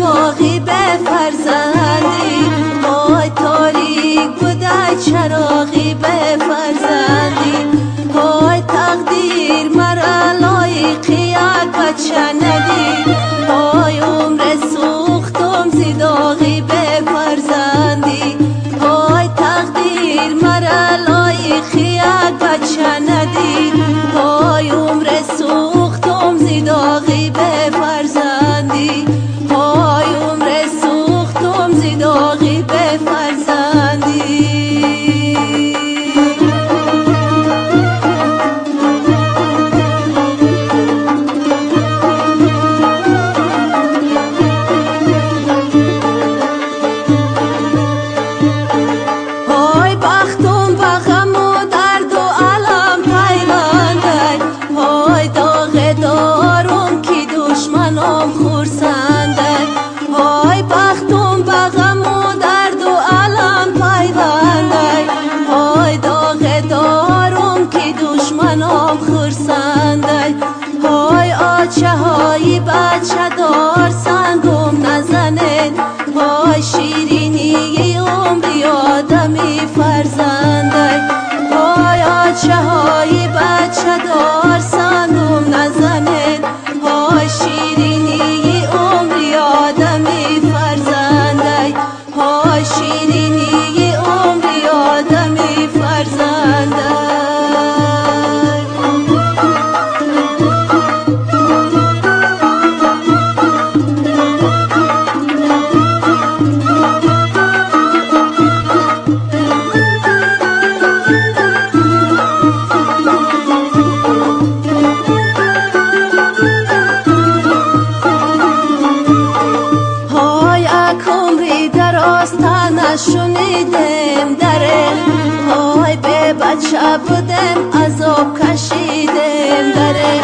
باقی به فرزندی، وای تاریک بوده چراغی به فرزندی، وای تقدیر مرا لایق یک بچه ندید، وای عمر سوختم زیداغی به فرزندی، وای تقدیر مرا لایق یک بچه ندید، وای عمر سوختم زیداغی به فرزندی، وای عمر سوختم زیداغی به فرزندی. وای بختم با غم و درد و علم پیونده، وای داغ دارم که دشمنم خورسنده، وای بختم با غم و درد و علم پیونده، وای داغ دارم که دشمنم خورسنده، وای آچه های بچه دار سنگم نزنید، وای شیرینی عمری آدمی فرزنده، وای آچه های بچه دار سنگم نزنید، وای شیرینی عمری آدمی فرزنده، وای شیرینی عمری آدمی فرزنده. شنیدم دره، های به بچه بودم عذاب کشیدم دره،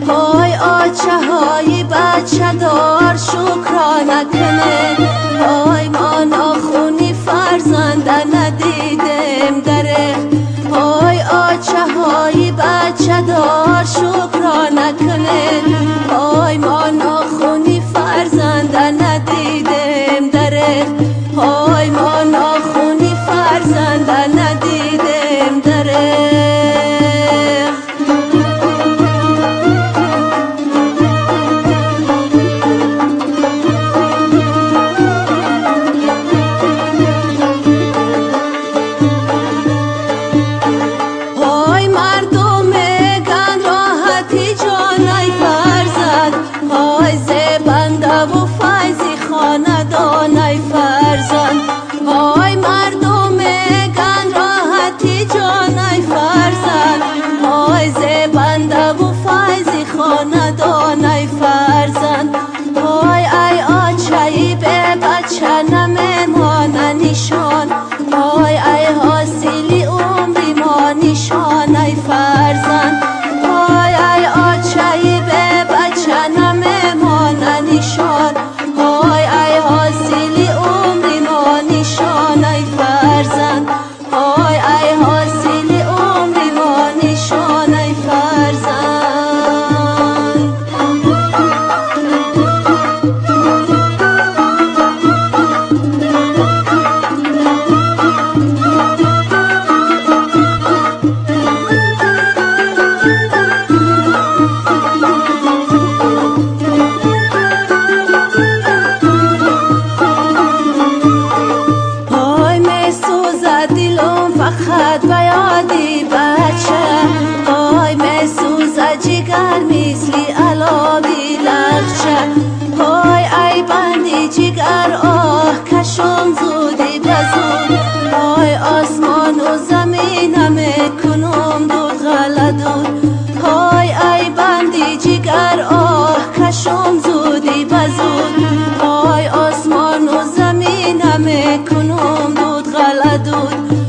های آچه های بچه دار شکرانه کنه، های ما ناخونی فرزنده ندیدم دره، های آچه های بچه دار شکرانه کنه، های ما ناخونی فرزنده ندیدم دره، های ما ناخونی فرزنده ندیدم دره. های مردم میگن راحتی جانای فرزند، های زبنده و فیضی خاندانای فرزند، های مردم میگن راحتی جانای فرزند، های زبنده و فیضی خاندانای فرزند، های ای آچهی به بچه نمیمانه نشان، های ای حاصلی عمری ما نشان ای فرزند، های ای آچهی به بچه نمیمانه نشان، های ای حاصلی عمری ما نشان ای فرزند، های ای حاصلی عمری ما نشان ای فرزند. فقط به یادی بچه، های میسوزه جگر مثلی علابی لغچه، های ای بندی جگر آه کشم زودی بزود، های آسمان و زمین میکنم دود غلدود، های ای بندی جگر آه کشم زودی بزود، های آسمان و زمین میکنم چشمام دود غله دود